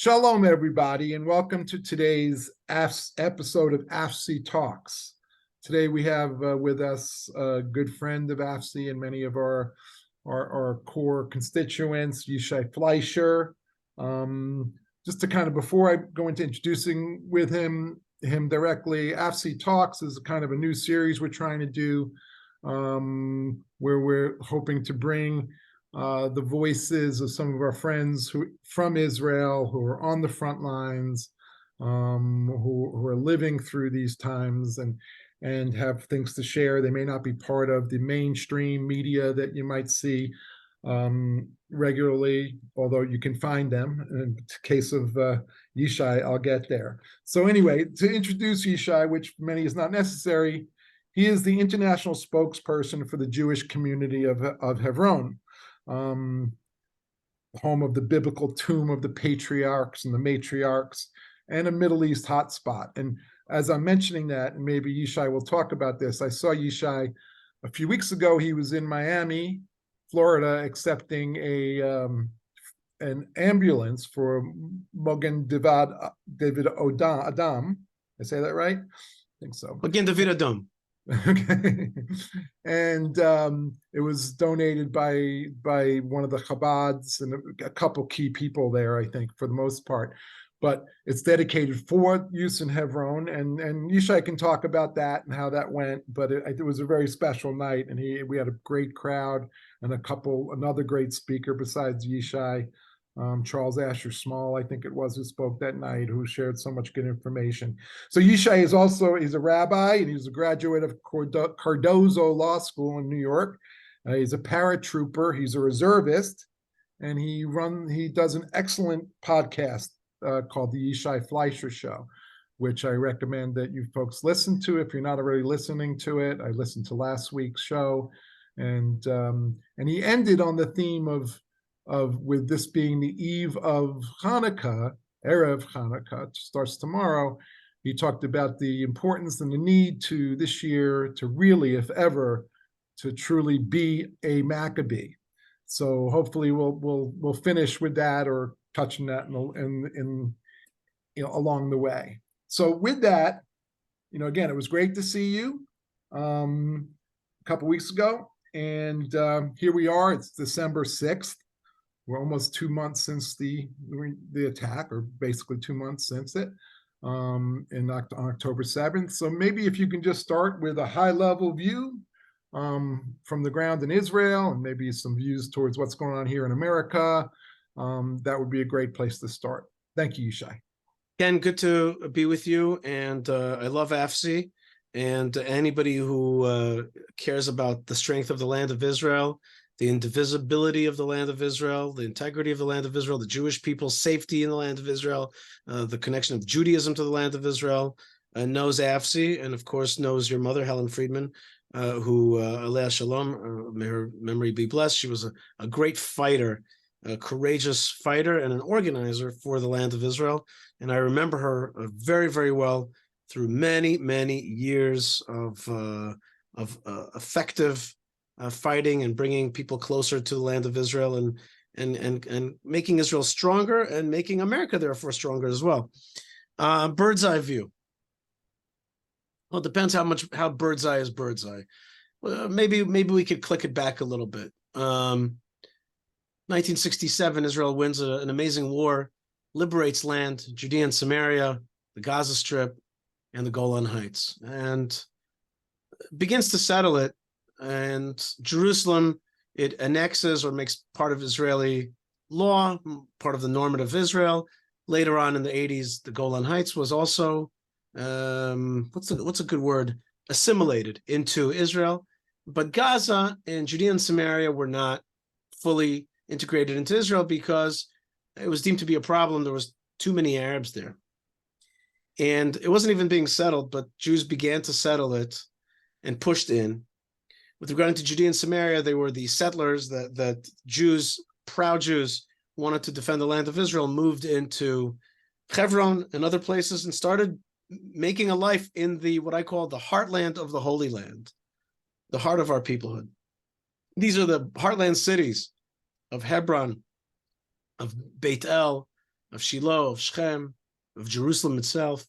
Shalom, everybody, and welcome to today's episode of AFSI Talks. Today we have with us a good friend of AFSI and many of our core constituents, Yishai Fleisher. Just to kind of, before I go into introducing with him directly, AFSI Talks is kind of a new series we're trying to do, where we're hoping to bring the voices of some of our friends from Israel who are on the front lines, who are living through these times and have things to share. They may not be part of the mainstream media that you might see regularly, although you can find them. In the case of Yishai, I'll get there. So anyway, to introduce Yishai, which for many is not necessary, he is the international spokesperson for the Jewish community of Hebron. Home of the biblical tomb of the Patriarchs and the Matriarchs, and a Middle East hotspot. And as I'm mentioning that, and maybe Yishai will talk about this, I saw Yishai a few weeks ago. He was in Miami, Florida, accepting an ambulance for Mogen David Adam. I say that right? I think so. Mogen David Adam. Okay, and it was donated by one of the Chabads and a couple key people there, I think, for the most part. But it's dedicated for use in Hebron, and Yishai can talk about that and how that went. But it was a very special night, and we had a great crowd and another great speaker besides Yishai. Charles Asher Small, I think it was, who spoke that night, who shared so much good information. So Yishai he's a rabbi, and he's a graduate of Cardozo Law School in New York. He's a paratrooper, he's a reservist, and he does an excellent podcast called the Yishai Fleisher Show, which I recommend that you folks listen to if you're not already listening to it. I listened to last week's show, and he ended on the theme of with this being the eve of Chanukah, Erev Chanukah, starts tomorrow. He talked about the importance and the need to this year to really, if ever, to truly be a Maccabee. So hopefully we'll finish with that or touching that in along the way. So with that, again, it was great to see you a couple weeks ago, and here we are. It's December 6th. We're almost 2 months since the attack, or basically 2 months since it, on October 7th. So maybe if you can just start with a high-level view from the ground in Israel, and maybe some views towards what's going on here in America, that would be a great place to start. Thank you, Yishai. Ken, good to be with you, and I love AFSI, and anybody who cares about the strength of the land of Israel, the indivisibility of the land of Israel, the integrity of the land of Israel, the Jewish people's safety in the land of Israel, the connection of Judaism to the land of Israel, knows AFSI, and of course knows your mother, Helen Freedman, who, Alea Shalom, may her memory be blessed. She was a great fighter, a courageous fighter, and an organizer for the land of Israel. And I remember her very, very well through many, many years of effective fighting and bringing people closer to the land of Israel, and making Israel stronger, and making America therefore stronger as well. Bird's eye view. Well, it depends how bird's eye is bird's eye. Well, maybe we could click it back a little bit. 1967, Israel wins an amazing war, liberates land, Judea and Samaria, the Gaza Strip, and the Golan Heights, and begins to settle it. And Jerusalem, it annexes or makes part of Israeli law, part of the normative Israel. Later on in the 80s, the Golan Heights was also, what's a good word, assimilated into Israel. But Gaza and Judea and Samaria were not fully integrated into Israel because it was deemed to be a problem. There was too many Arabs there. And it wasn't even being settled, but Jews began to settle it and pushed in. With regard to Judea and Samaria, they were the settlers that Jews, proud Jews, wanted to defend the land of Israel, moved into Hebron and other places and started making a life in what I call the heartland of the Holy Land, the heart of our peoplehood. These are the heartland cities of Hebron, of Beit El, of Shiloh, of Shechem, of Jerusalem itself.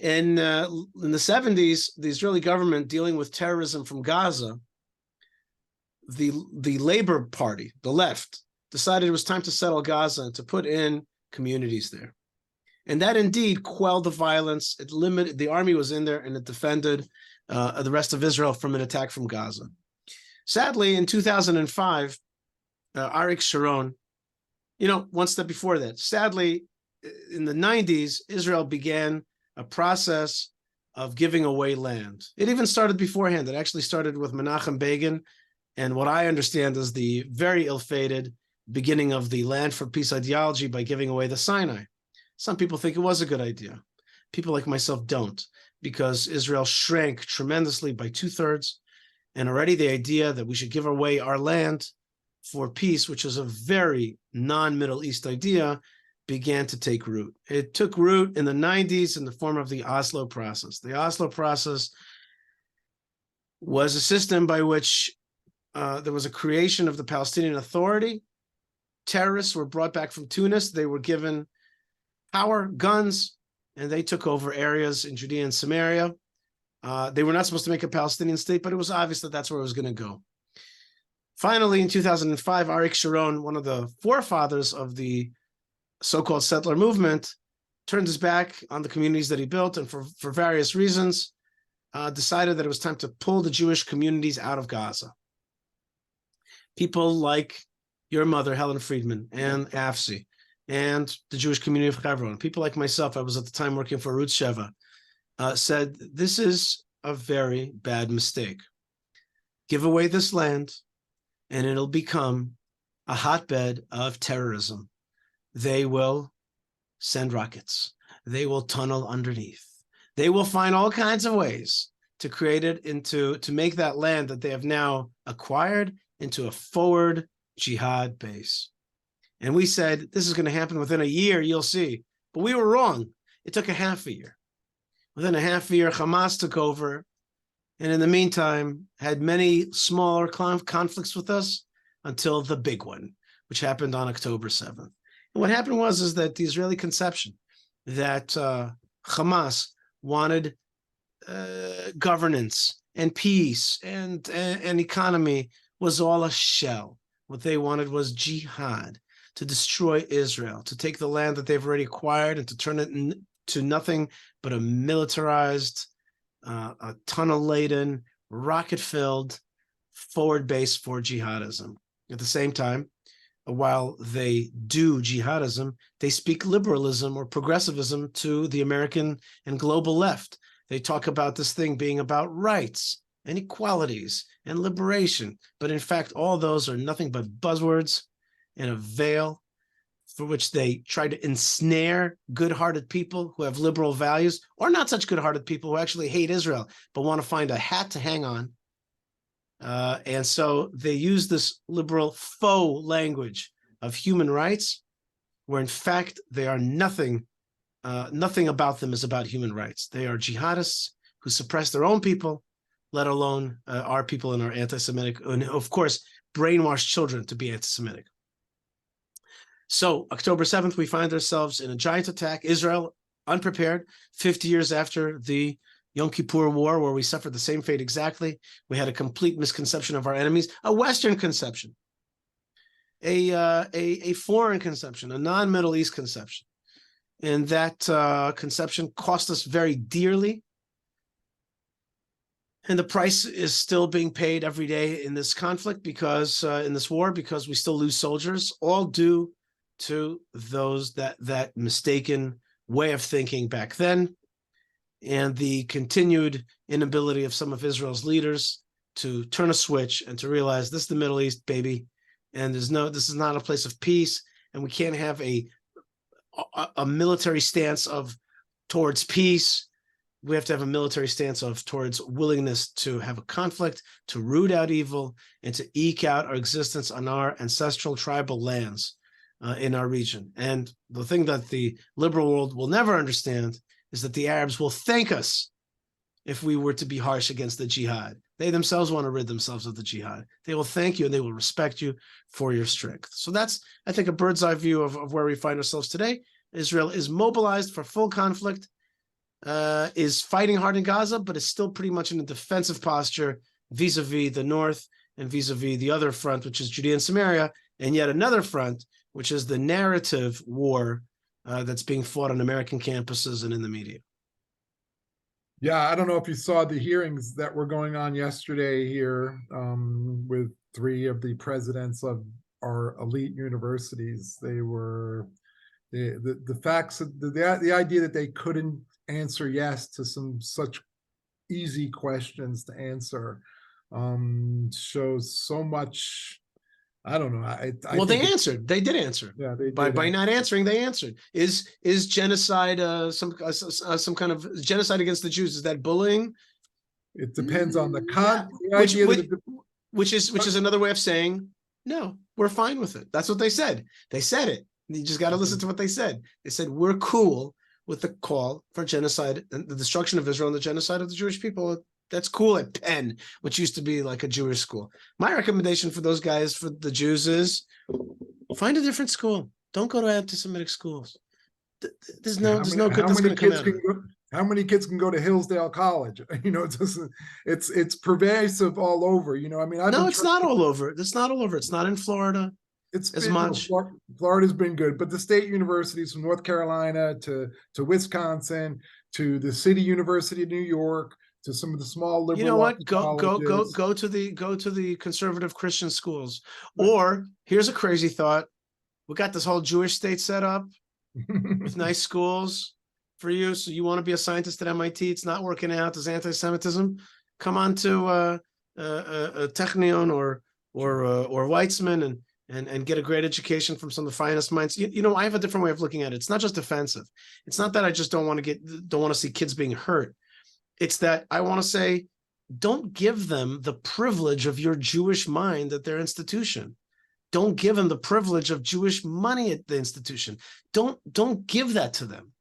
In the 70s, the Israeli government, dealing with terrorism from Gaza, the Labor Party, the left, decided it was time to settle Gaza and to put in communities there. And that indeed quelled the violence. It limited, the army was in there and it defended the rest of Israel from an attack from Gaza. Sadly, in 2005, Arik Sharon, one step before that, sadly, in the 90s, Israel began a process of giving away land. It even started beforehand. It actually started with Menachem Begin, and what I understand is the very ill-fated beginning of the land for peace ideology by giving away the Sinai. Some people think it was a good idea. People like myself don't, because Israel shrank tremendously by 2/3, and already the idea that we should give away our land for peace, which is a very non-Middle East idea, began to take root. It took root in the 90s in the form of the Oslo process. The Oslo process was a system by which there was a creation of the Palestinian Authority. Terrorists were brought back from Tunis. They were given power, guns, and they took over areas in Judea and Samaria. They were not supposed to make a Palestinian state, but it was obvious that that's where it was going to go. Finally, in 2005, Arik Sharon, one of the forefathers of the so-called settler movement, turned his back on the communities that he built, and for various reasons, decided that it was time to pull the Jewish communities out of Gaza. People like your mother, Helen Freedman, and AFSI, and the Jewish community of Hebron, people like myself, I was at the time working for Ruth Sheva, said, this is a very bad mistake. Give away this land, and it'll become a hotbed of terrorism. They will send rockets. They will tunnel underneath. They will find all kinds of ways to create it to make that land that they have now acquired into a forward jihad base. And we said, this is going to happen within a year, you'll see. But we were wrong. It took a half a year. Within a half a year, Hamas took over, and in the meantime, had many smaller conflicts with us until the big one, which happened on October 7th. And what happened is that the Israeli conception that Hamas wanted governance and peace and economy was all a shell. What they wanted was jihad, to destroy Israel, to take the land that they've already acquired and to turn it into nothing but a militarized, a tunnel-laden, rocket-filled forward base for jihadism. At the same time, while they do jihadism, they speak liberalism or progressivism to the American and global left. They talk about this thing being about rights and equalities and liberation. But in fact, all those are nothing but buzzwords and a veil for which they try to ensnare good-hearted people who have liberal values, or not such good-hearted people who actually hate Israel, but want to find a hat to hang on. And so they use this liberal faux language of human rights, where in fact they are nothing about them is about human rights. They are jihadists who suppress their own people, let alone our people and our anti-Semitic, and of course, brainwash children to be anti-Semitic. So October 7th, we find ourselves in a giant attack. Israel, unprepared, 50 years after the Yom Kippur War, where we suffered the same fate exactly. We had a complete misconception of our enemies, a Western conception, a foreign conception, a non-Middle East conception. And that conception cost us very dearly. And the price is still being paid every day in this conflict, because in this war, because we still lose soldiers, all due to those that mistaken way of thinking back then, and the continued inability of some of Israel's leaders to turn a switch and to realize this is the Middle East, baby, and this is not a place of peace, and we can't have a military stance towards peace. We have to have a military stance towards willingness to have a conflict, to root out evil, and to eke out our existence on our ancestral tribal lands in our region. And the thing that the liberal world will never understand is that the Arabs will thank us if we were to be harsh against the jihad. They themselves want to rid themselves of the jihad. They will thank you and they will respect you for your strength. So that's, I think, a bird's eye view of where we find ourselves today. Israel is mobilized for full conflict, is fighting hard in Gaza, but is still pretty much in a defensive posture vis-a-vis the north and vis-a-vis the other front, which is Judea and Samaria, and yet another front, which is the narrative war that's being fought on American campuses and in the media. Yeah, I don't know if you saw the hearings that were going on yesterday here with 3 of the presidents of our elite universities. They were the facts, the idea that they couldn't answer yes to some such easy questions to answer shows so much. I don't know. I Well, they answered. They did answer. Yeah, they did. By not answering, they answered. Is genocide some kind of genocide against the Jews? Is that bullying? It depends on the con. Which is another way of saying no. We're fine with it. That's what they said. They said it. You just got to listen to what they said. They said we're cool with the call for genocide and the destruction of Israel and the genocide of the Jewish people. That's cool at Penn, which used to be like a Jewish school. My recommendation for those guys, for the Jews, is find a different school. Don't go to anti-Semitic schools. There's no good that's going to come out of it. How many kids can go to Hillsdale College? It's pervasive all over. I mean, no, it's not all over. It's not all over. It's not in Florida. As much. Florida's been good, but the state universities from North Carolina to Wisconsin to the City University of New York to some of the small liberal. You know what? Go to the conservative Christian schools. Right. Or here's a crazy thought: we got this whole Jewish state set up with nice schools for you. So you want to be a scientist at MIT? It's not working out. There's anti-Semitism. Come on to Technion or Weizmann and get a great education from some of the finest minds. I have a different way of looking at it. It's not just defensive. It's not that I just don't want to see kids being hurt. It's that I want to say, don't give them the privilege of your Jewish mind at their institution. Don't give them the privilege of Jewish money at the institution. Don't give that to them.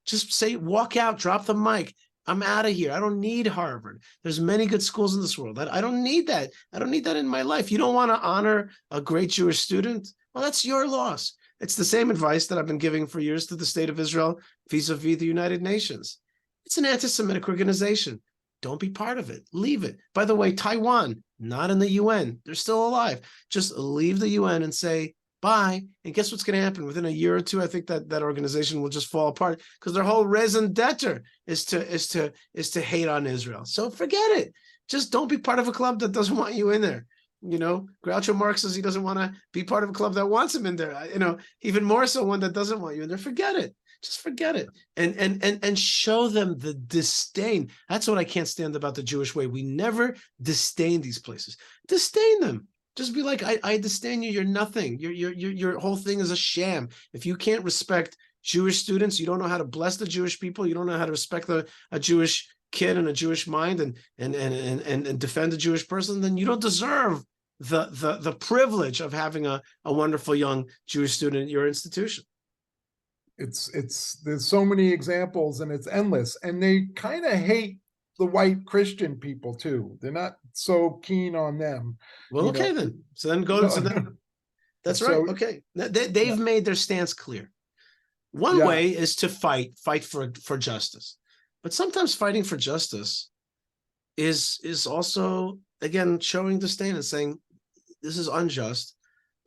Just say, walk out, drop the mic. I'm out of here. I don't need Harvard. There's many good schools in this world. I don't need that. I don't need that in my life. You don't want to honor a great Jewish student? Well, that's your loss. It's the same advice that I've been giving for years to the state of Israel vis-a-vis the United Nations. It's an anti-Semitic organization. Don't be part of it. Leave it. By the way, Taiwan, not in the UN. They're still alive. Just leave the UN and say bye. And guess what's going to happen? Within a year or two, I think that organization will just fall apart because their whole raison d'etre is to hate on Israel. So forget it. Just don't be part of a club that doesn't want you in there. Groucho Marx says he doesn't want to be part of a club that wants him in there. Even more so one that doesn't want you in there. Forget it. Just forget it and show them the disdain. That's what I can't stand about the Jewish way. We never disdain these places. Disdain them. Just be like, I disdain you. You're nothing. Your whole thing is a sham. If you can't respect Jewish students, you don't know how to bless the Jewish people. You don't know how to respect a Jewish kid and a Jewish mind and defend a Jewish person. Then you don't deserve the privilege of having a wonderful young Jewish student at your institution. There's so many examples and it's endless, and they kind of hate the white Christian people too. They're not so keen on them. Well, okay, then. So then go. So then, that's right. Okay, they've made their stance clear. One way is to fight for justice, but sometimes fighting for justice is also, again, showing disdain and saying this is unjust.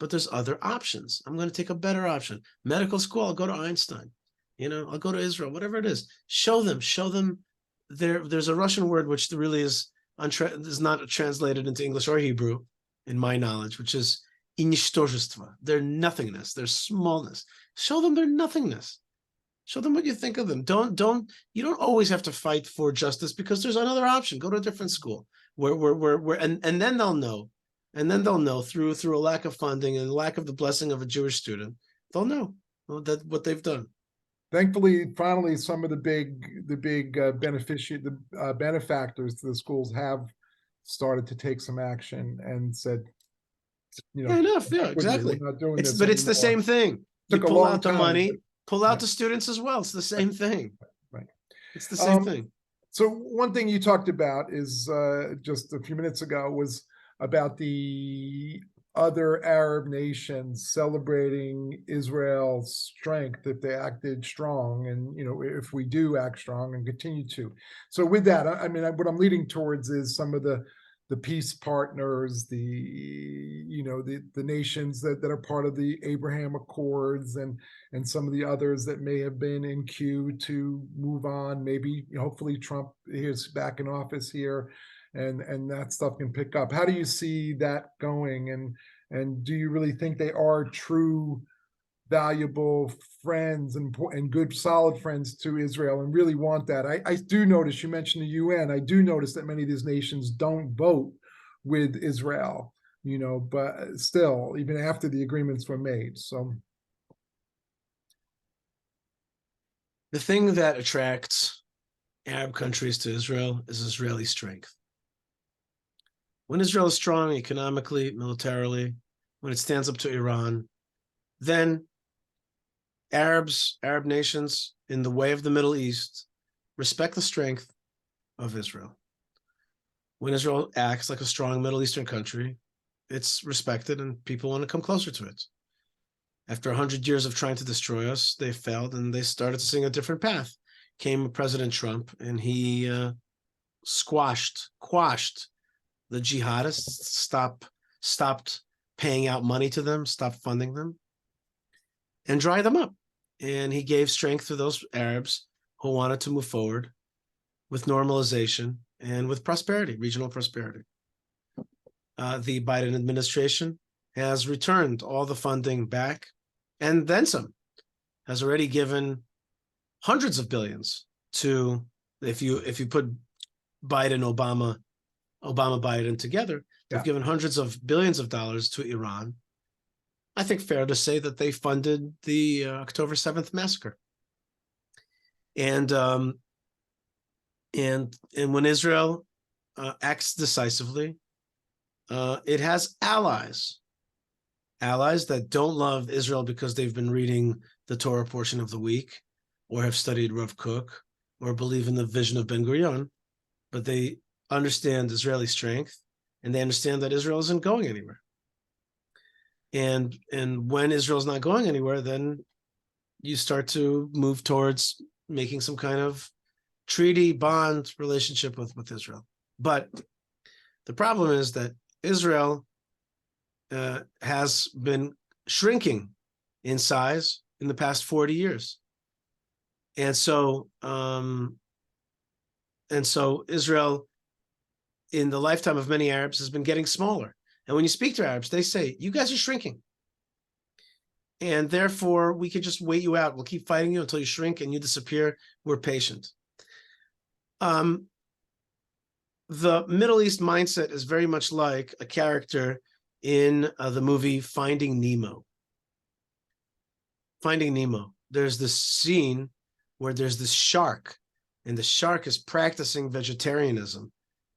But there's other options. I'm going to take a better option. Medical school, I'll go to Einstein. I'll go to Israel, whatever it is. Show them. There's a Russian word which really is not translated into English or Hebrew, in my knowledge, which is inishtojestvo. Their nothingness, their smallness. Show them their nothingness. Show them what you think of them. You don't always have to fight for justice because there's another option. Go to a different school and then they'll know. And then they'll know through a lack of funding and lack of the blessing of a Jewish student, they'll know what they've done. Thankfully, finally, some of the big benefactors to the schools have started to take some action and said, enough. Yeah, exactly. But it's the same thing. You pull out the money, pull out the students as well. It's the same thing. Right. It's the same thing. So one thing you talked about is just a few minutes ago was about the other Arab nations celebrating Israel's strength if they acted strong, and if we do act strong and continue to. So with that, I mean, what I'm leading towards is some of the peace partners, the nations that are part of the Abraham Accords, and some of the others that may have been in queue to move on. Maybe hopefully Trump is back in office here, and that stuff can pick up. How do you see that going? And do you really think they are true, valuable friends and good, solid friends to Israel, and really want that? I do notice, you mentioned the UN. I do notice that many of these nations don't vote with Israel, but still, even after the agreements were made. So the thing that attracts Arab countries to Israel is Israeli strength. When Israel is strong economically, militarily, when it stands up to Iran, then Arab nations in the way of the Middle East respect the strength of Israel. When Israel acts like a strong Middle Eastern country, it's respected and people want to come closer to it. After 100 years of trying to destroy us, they failed and they started to sing a different path. Came President Trump, and he quashed the jihadists, stopped paying out money to them, stopped funding them, and dried them up. And he gave strength to those Arabs who wanted to move forward with normalization and with prosperity, regional prosperity. The Biden administration has returned all the funding back, and then some, has already given hundreds of billions to, if you put Biden, Obama-Biden together, they've given hundreds of billions of dollars to Iran. I think fair to say that they funded the October 7th massacre. And when Israel acts decisively, it has allies that don't love Israel because they've been reading the Torah portion of the week, or have studied Rav Kook, or believe in the vision of Ben Gurion, but they understand Israeli strength, and they understand that Israel isn't going anywhere. And when Israel's not going anywhere, then you start to move towards making some kind of treaty, bond relationship with Israel. But the problem is that Israel has been shrinking in size in the past 40 years. And so Israel, in the lifetime of many Arabs, has been getting smaller. And when you speak to Arabs, they say, you guys are shrinking. And therefore, we could just wait you out. We'll keep fighting you until you shrink and you disappear. We're patient. The Middle East mindset is very much like a character in the movie Finding Nemo. Finding Nemo. There's this scene where there's this shark, and the shark is practicing vegetarianism.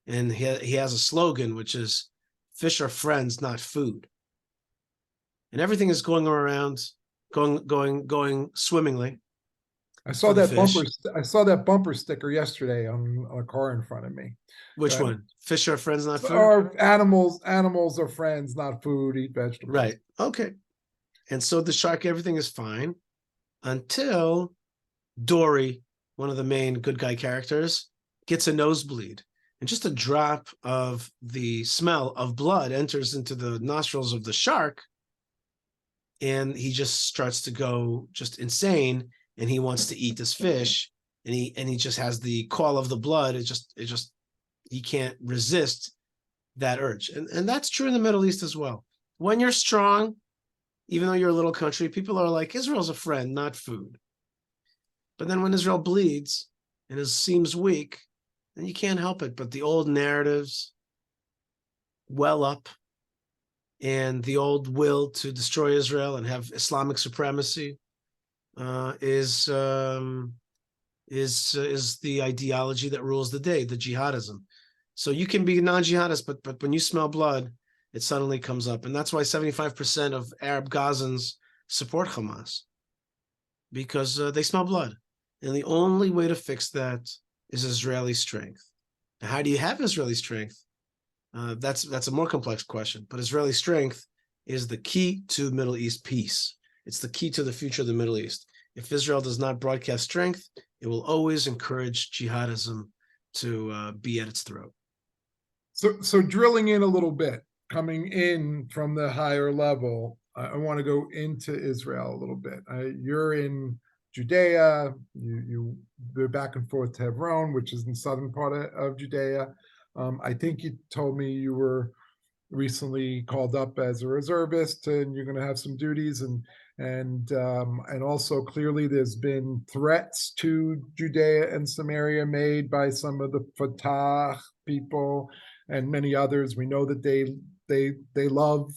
And he has a slogan, which is, fish are friends, not food. And everything is going swimmingly. I saw that bumper sticker yesterday on a car in front of me. Which one? Fish are friends, not food? Or animals are friends, not food, eat vegetables. Right. Okay. And so the shark, everything is fine until Dory, one of the main good guy characters, gets a nosebleed. And just a drop of the smell of blood enters into the nostrils of the shark, and he just starts to go just insane, and he wants to eat this fish, and he just has the call of the blood. It just he can't resist that urge. And that's true in the Middle East as well. When you're strong, even though you're a little country, people are like, Israel's a friend, not food. But then when Israel bleeds and seems weak, then you can't help it. But the old narratives well up, and the old will to destroy Israel and have Islamic supremacy is the ideology that rules the day, the jihadism. So you can be non-jihadist, but when you smell blood, it suddenly comes up. And that's why 75% of Arab Gazans support Hamas, because they smell blood. And the only way to fix that is Israeli strength. Now, how do you have Israeli strength? That's a more complex question, but Israeli strength is the key to Middle East peace. It's the key to the future of the Middle East. If Israel does not broadcast strength, it will always encourage jihadism to be at its throat. So drilling in a little bit, coming in from the higher level, I want to go into Israel a little bit. You're in Judea. You're back and forth to Hebron, which is in the southern part of Judea. I think you told me you were recently called up as a reservist, and you're going to have some duties, and also clearly there's been threats to Judea and Samaria made by some of the Fatah people and many others. We know that they love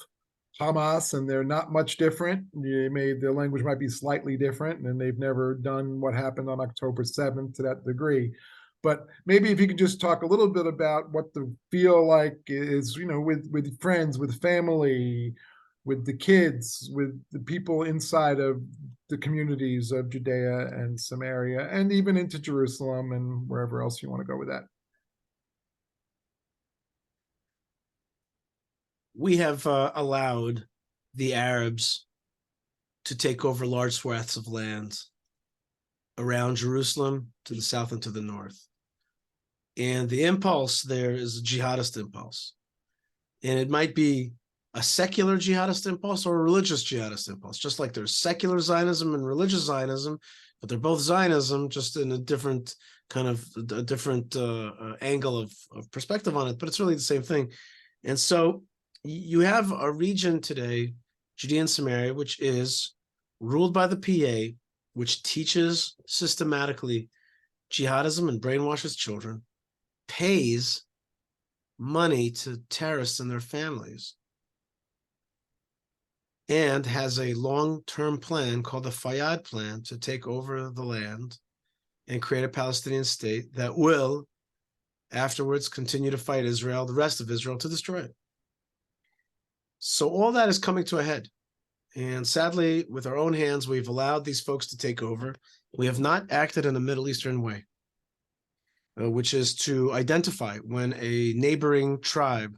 Hamas, and they're not much different. Their language might be slightly different, and they've never done what happened on October 7th to that degree. But maybe if you could just talk a little bit about what the feel like is, with friends, with family, with the kids, with the people inside of the communities of Judea and Samaria, and even into Jerusalem and wherever else you want to go with that. We have allowed the Arabs to take over large swaths of land around Jerusalem to the south and to the north. And the impulse there is a jihadist impulse. And it might be a secular jihadist impulse or a religious jihadist impulse, just like there's secular Zionism and religious Zionism, but they're both Zionism, just in a different kind of a different angle of perspective on it, but it's really the same thing. And so you have a region today, Judea and Samaria, which is ruled by the PA, which teaches systematically jihadism and brainwashes children, pays money to terrorists and their families, and has a long-term plan called the Fayyad Plan to take over the land and create a Palestinian state that will afterwards continue to fight Israel, the rest of Israel, to destroy it. So all that is coming to a head. And sadly, with our own hands, we've allowed these folks to take over. We have not acted in a Middle Eastern way, which is to identify when a neighboring tribe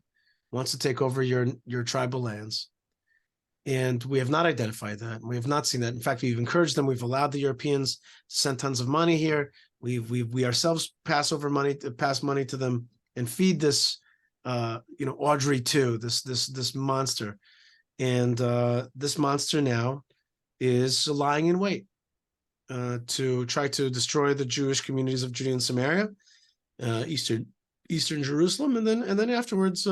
wants to take over your tribal lands. And we have not identified that. We have not seen that. In fact, we've encouraged them. We've allowed the Europeans to send tons of money here. We ourselves pass money to them and feed this, Audrey too, this monster. And this monster now is lying in wait to try to destroy the Jewish communities of Judea and Samaria, Eastern Jerusalem, and then afterwards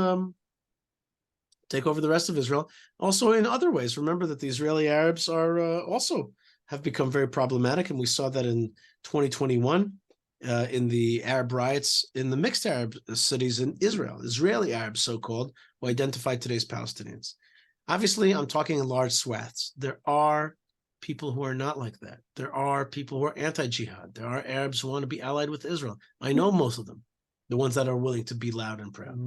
take over the rest of Israel. Also in other ways, remember that the Israeli Arabs are also have become very problematic, and we saw that in 2021 in the Arab riots in the mixed Arab cities in Israel, Israeli Arabs so-called, who identified today's Palestinians. Obviously, I'm talking in large swaths. There are people who are not like that. There are people who are anti-jihad. There are Arabs who want to be allied with Israel. I know most of them, the ones that are willing to be loud and proud.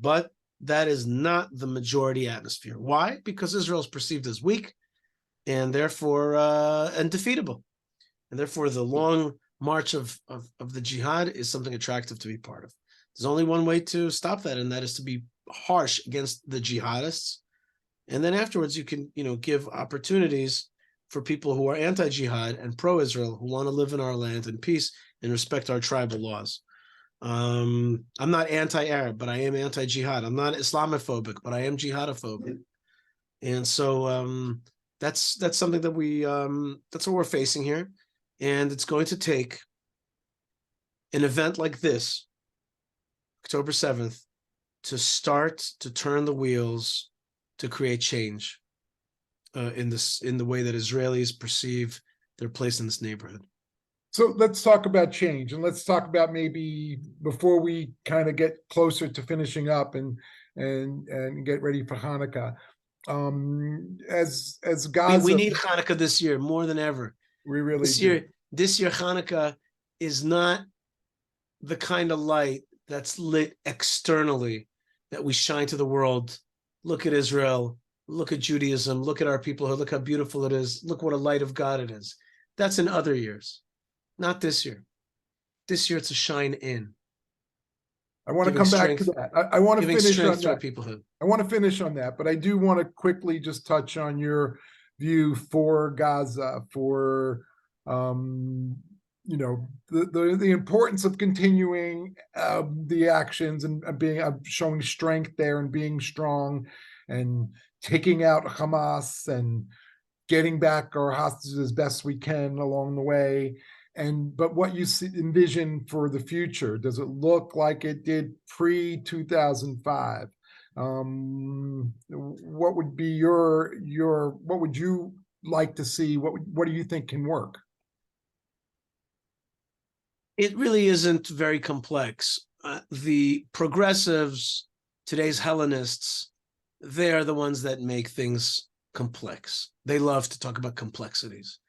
But that is not the majority atmosphere. Why? Because Israel is perceived as weak and therefore undefeatable. And therefore the long march of the jihad is something attractive to be part of. There's only one way to stop that, and that is to be harsh against the jihadists. And then afterwards you can, give opportunities for people who are anti-jihad and pro-Israel, who want to live in our land in peace and respect our tribal laws. I'm not anti-Arab, but I am anti-jihad. I'm not Islamophobic, but I am jihadophobic. And so that's something that that's what we're facing here. And it's going to take an event like this, October 7th, to start to turn the wheels to create change in the way that Israelis perceive their place in this neighborhood. So let's talk about change, and let's talk about, maybe before we kind of get closer to finishing up and get ready for Hanukkah. As Gaza, we need Hanukkah this year more than ever. We really This year Hanukkah is not the kind of light that's lit externally that we shine to the world. Look at Israel. Look at Judaism. Look at our people. Look how beautiful it is. Look what a light of God it is. That's in other years. Not this year. This year it's a shine in. I want to Giving come back to strength- that. I want to Giving finish on strength to our that. peoplehood. I want to finish on that, but I do want to quickly just touch on your view for Gaza, for the importance of continuing the actions and being showing strength there and being strong and taking out Hamas and getting back our hostages as best we can along the way. But what you envision for the future, does it look like it did pre-2005? What would be what would you like to see? What do you think can work? It really isn't very complex. The progressives, today's Hellenists, they're the ones that make things complex. They love to talk about complexities.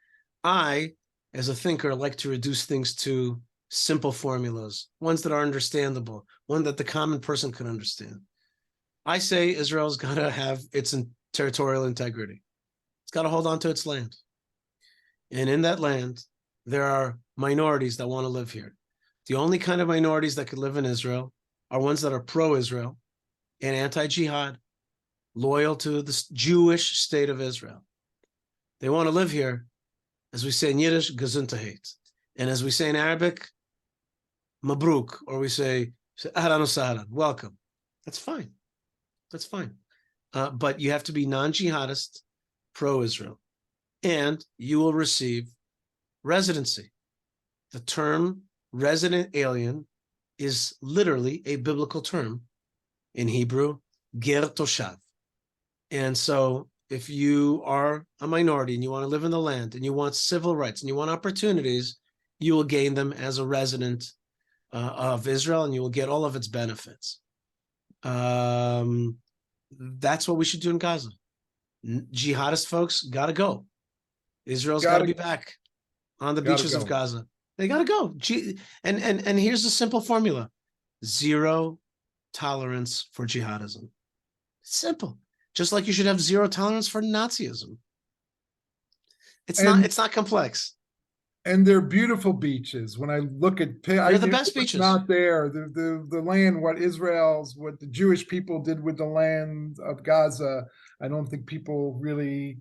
I, as a thinker, like to reduce things to simple formulas, ones that are understandable, one that the common person can understand. I say Israel's got to have its territorial integrity. It's got to hold on to its land. And in that land, there are minorities that want to live here. The only kind of minorities that could live in Israel are ones that are pro-Israel and anti-jihad, loyal to the Jewish state of Israel. They want to live here, as we say in Yiddish, Gesundheit. And as we say in Arabic, Mabruk, or we say, Ahlan wa sahlan, welcome. That's fine. That's fine. But you have to be non-jihadist, pro-Israel. And you will receive residency. The term resident alien is literally a biblical term in Hebrew, ger toshav. And so if you are a minority and you want to live in the land and you want civil rights and you want opportunities, you will gain them as a resident of Israel and you will get all of its benefits. That's what we should do in Gaza. Jihadist folks got to go. Israel's got to be back on the beaches of Gaza. They got to go. And here's a simple formula: 0 tolerance for jihadism. Simple. Just like you should have 0 tolerance for Nazism. It's not complex. And they're beautiful beaches. When I look at, they're the best beaches. Not there. The land, what the Jewish people did with the land of Gaza, I don't think people really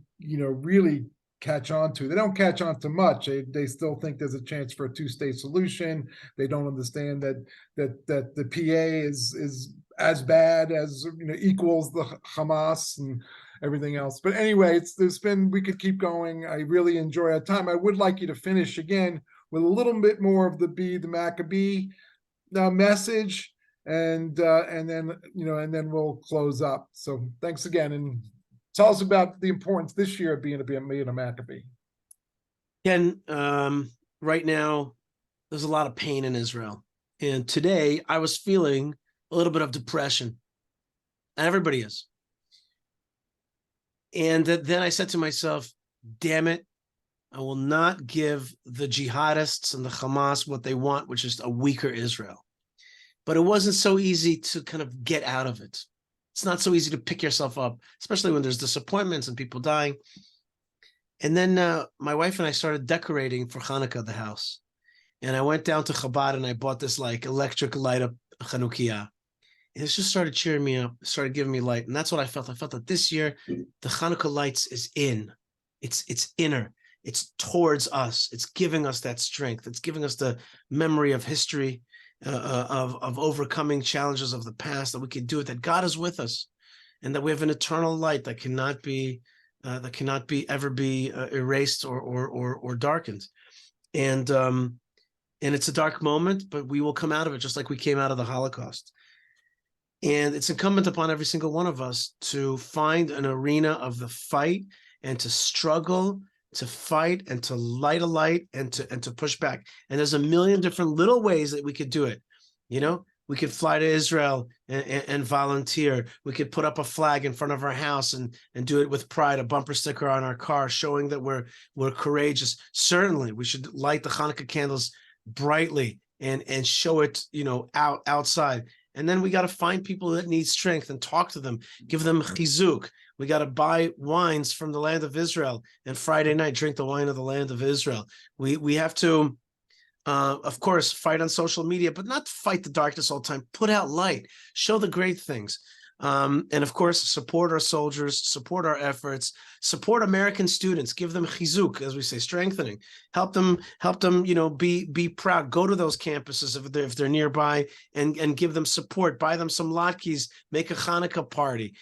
catch on to. They don't catch on to much. They still think there's a chance for a 2-state solution. They don't understand that the PA is as bad as equals the Hamas and everything else. But anyway, we could keep going. I really enjoy our time. I would like you to finish again with a little bit more of the Maccabee message, and then we'll close up. So thanks again, and tell us about the importance this year of being a Maccabee. Ken, right now, there's a lot of pain in Israel. And today, I was feeling a little bit of depression. And everybody is. And then I said to myself, damn it, I will not give the jihadists and the Hamas what they want, which is a weaker Israel. But it wasn't so easy to kind of get out of it. It's not so easy to pick yourself up, especially when there's disappointments and people dying. And then my wife and I started decorating for Chanukah, the house. And I went down to Chabad and I bought this electric light up Chanukah. And it just started cheering me up, started giving me light. And that's what I felt. I felt that this year, the Chanukah lights is in. It's inner. It's towards us. It's giving us that strength. It's giving us the memory of history, of overcoming challenges of the past, that we can do it, that God is with us, and that we have an eternal light that cannot be ever be erased or darkened. And it's a dark moment, but we will come out of it just like we came out of the Holocaust. And it's incumbent upon every single one of us to find an arena of the fight and to struggle, to fight and to light a light and to push back. And there's a million different little ways that we could do it. We could fly to Israel and volunteer. We could put up a flag in front of our house and do it with pride, a bumper sticker on our car showing that we're courageous. Certainly, we should light the Hanukkah candles brightly and show it, outside. And then we got to find people that need strength and talk to them, give them chizuk. We got to buy wines from the land of Israel and Friday night drink the wine of the land of Israel. We have to Of course, fight on social media, but not fight the darkness all the time. Put out light, show the great things. And of course, support our soldiers, support our efforts, support American students, give them chizuk, as we say, strengthening, help them, be proud, go to those campuses if they're nearby and give them support, buy them some latkes, make a Chanukah party.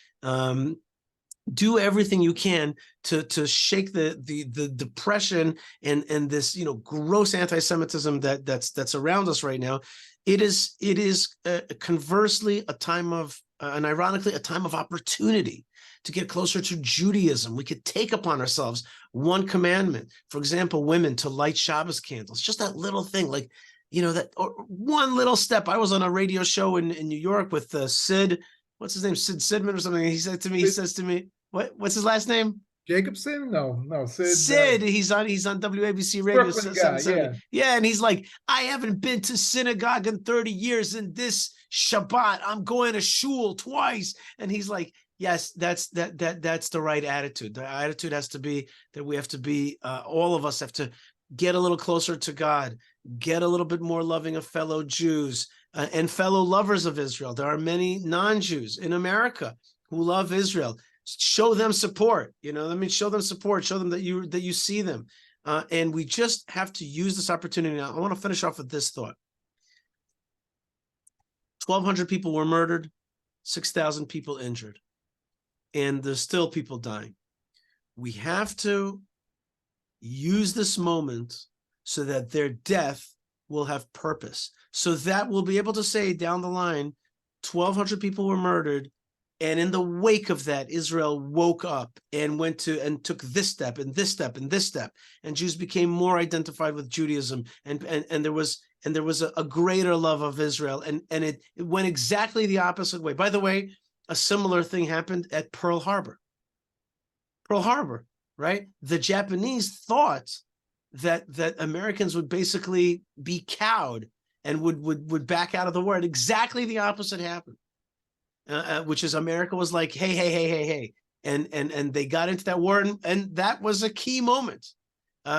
Do everything you can to shake the depression and this gross anti-Semitism that's around us right now. It is conversely a time of and ironically a time of opportunity to get closer to Judaism. We could take upon ourselves one commandment, for example, women to light Shabbos candles. Just that little thing, like that or one little step. I was on a radio show in New York with Sid. What's his name? Sid Sidman or something. He says to me, what's his last name? Jacobson? No, Sid. Sid, he's on WABC radio. Brooklyn guy, yeah, and he's like, I haven't been to synagogue in 30 years, and this Shabbat I'm going to shul twice. And he's like, yes, that's the right attitude. The attitude has to be that we have to be, all of us have to get a little closer to God, get a little bit more loving of fellow Jews and fellow lovers of Israel. There are many non-Jews in America who love Israel. Show them support, show them support, show them that you see them. And we just have to use this opportunity. Now, I want to finish off with this thought. 1,200 people were murdered, 6,000 people injured, and there's still people dying. We have to use this moment so that their death will have purpose, so that we'll be able to say down the line, 1,200 people were murdered, and in the wake of that, Israel woke up and took this step and this step and this step, and Jews became more identified with Judaism, and there was a greater love of Israel, and it went exactly the opposite way. By the way, a similar thing happened at Pearl Harbor. Pearl Harbor, right? The Japanese thought that Americans would basically be cowed and would back out of the war. And exactly the opposite happened. Which is America was like, hey, and they got into that war, and that was a key moment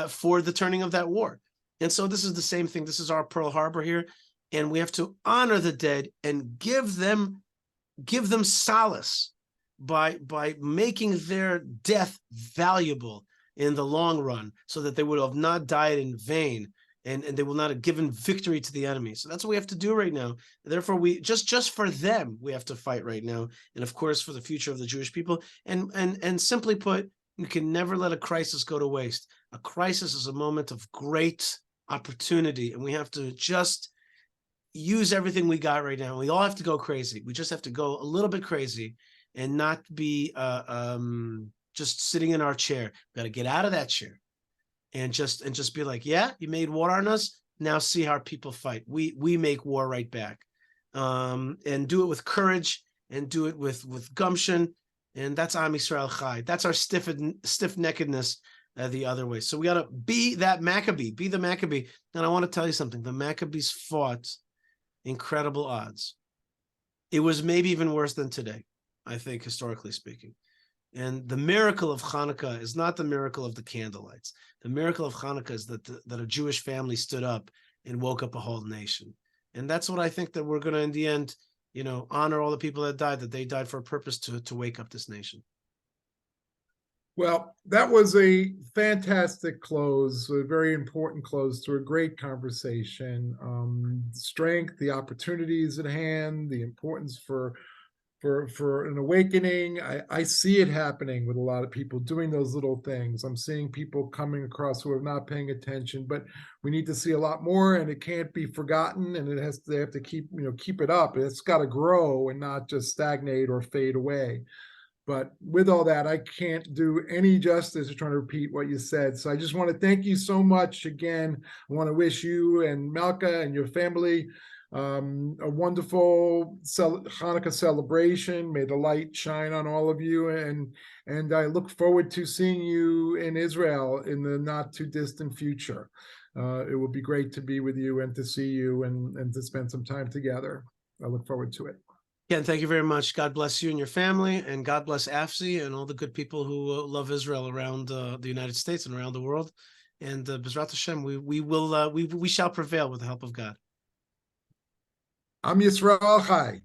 for the turning of that war. And so this is the same thing. This is our Pearl Harbor here, and we have to honor the dead and give them solace by making their death valuable in the long run, so that they would have not died in vain. And they will not have given victory to the enemy. So that's what we have to do right now. Therefore, we just for them, we have to fight right now. And of course, for the future of the Jewish people. And simply put, you can never let a crisis go to waste. A crisis is a moment of great opportunity. And we have to just use everything we got right now. We all have to go crazy. We just have to go a little bit crazy and not be just sitting in our chair. We got to get out of that chair. And just be like, yeah, you made war on us. Now see how people fight. We make war right back, and do it with courage and do it with gumption. And that's Am Yisrael Chai. That's our stiff-neckedness the other way. So we got to be that Maccabee, be the Maccabee. And I want to tell you something. The Maccabees fought incredible odds. It was maybe even worse than today, I think, historically speaking. And the miracle of Chanukah is not the miracle of the candlelights. The miracle of Chanukah is that a Jewish family stood up and woke up a whole nation. And that's what I think that we're going to, in the end, honor all the people that died, that they died for a purpose to wake up this nation. Well, that was a fantastic close, a very important close to a great conversation. Strength, the opportunities at hand, the importance for an awakening. I see it happening with a lot of people doing those little things. I'm seeing people coming across who are not paying attention, but we need to see a lot more, and it can't be forgotten, and they have to keep it up. It's got to grow and not just stagnate or fade away. But with all that, I can't do any justice to trying to repeat what you said. So I just want to thank you so much again. I want to wish you and Malka and your family a wonderful Hanukkah celebration. May the light shine on all of you, and I look forward to seeing you in Israel in the not too distant future. It will be great to be with you and to see you and to spend some time together. I look forward to it. Ken, thank you very much. God bless you and your family, and God bless AFSI and all the good people who love Israel around the United States and around the world. And B'ezrat Hashem, we shall prevail with the help of God. Am Yisrael Chai.